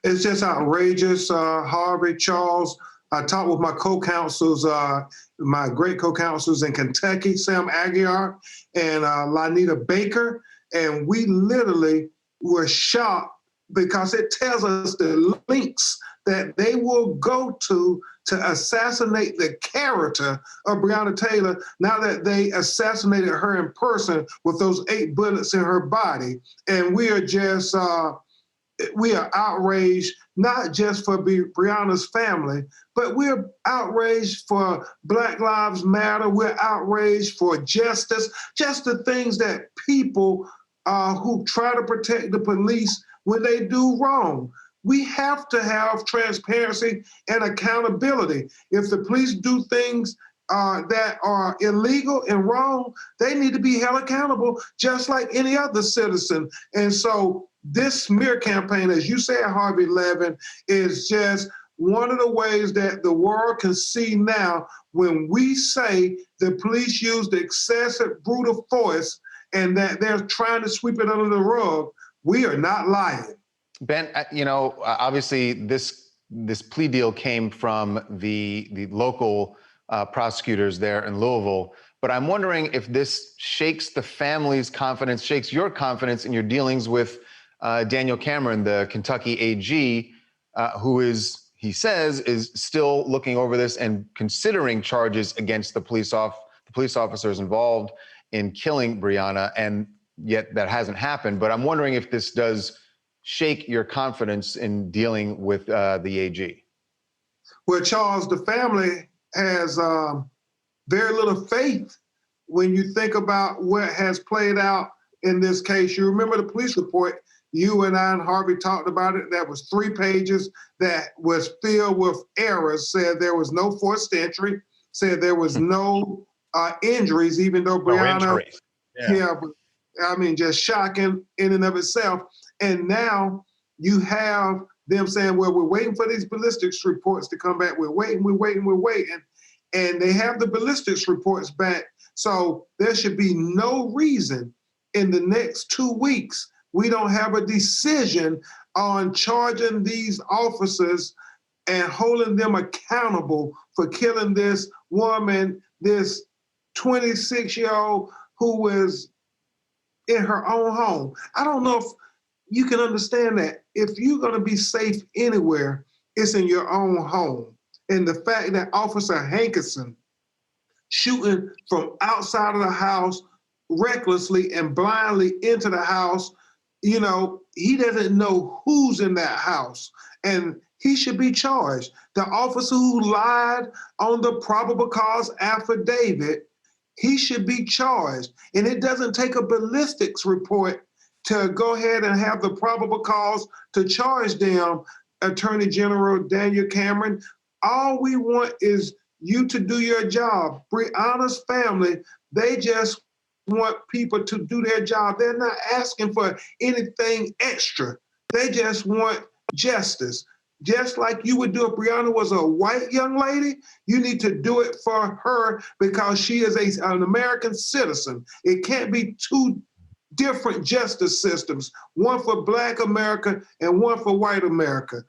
It's just outrageous, Harvey, Charles. I talked with my co-counsels, my great co-counsels in Kentucky, Sam Aguiar and Lanita Baker, and we literally were shocked because it tells us the links that they will go to assassinate the character of Breonna Taylor now that they assassinated her in person with those 8 bullets in her body. And we are just, we are outraged, not just for Breonna's family, but we're outraged for Black Lives Matter. We're outraged for justice, just the things that people who try to protect the police when they do wrong. We have to have transparency and accountability. If the police do things that are illegal and wrong, they need to be held accountable just like any other citizen. And so this smear campaign, as you said, Harvey Levin, is just one of the ways that the world can see now when we say the police used excessive brutal force and that they're trying to sweep it under the rug. We are not lying. Ben, you know, obviously this plea deal came from the local prosecutors there in Louisville, but I'm wondering if this shakes the family's confidence, shakes your confidence in your dealings with Daniel Cameron, the Kentucky AG, who is, he says, is still looking over this and considering charges against the police officers involved in killing Breonna, and yet that hasn't happened. But I'm wondering if this does shake your confidence in dealing with the AG. Well, Charles, the family has very little faith when you think about what has played out in this case. You remember the police report, you and I and Harvey talked about it, that was 3 pages that was filled with errors, said there was no forced entry, said there was no injuries, even though Breonna, I mean, just shocking in and of itself. And now you have them saying, well, we're waiting for these ballistics reports to come back. We're waiting. And they have the ballistics reports back. So there should be no reason in the next 2 weeks we don't have a decision on charging these officers and holding them accountable for killing this woman, this 26-year-old who was in her own home. I don't know if you can understand that. If you're going to be safe anywhere, it's in your own home. And the fact that Officer Hankerson shooting from outside of the house recklessly and blindly into the house, you know, he doesn't know who's in that house, and he should be charged. The officer who lied on the probable cause affidavit, he should be charged. And it doesn't take a ballistics report to go ahead and have the probable cause to charge them, Attorney General Daniel Cameron. All we want is you to do your job. Breonna's family, they just want people to do their job. They're not asking for anything extra. They just want justice. Just like you would do if Breonna was a white young lady, you need to do it for her because she is an American citizen. It can't be 2 different justice systems, one for Black America and one for white America.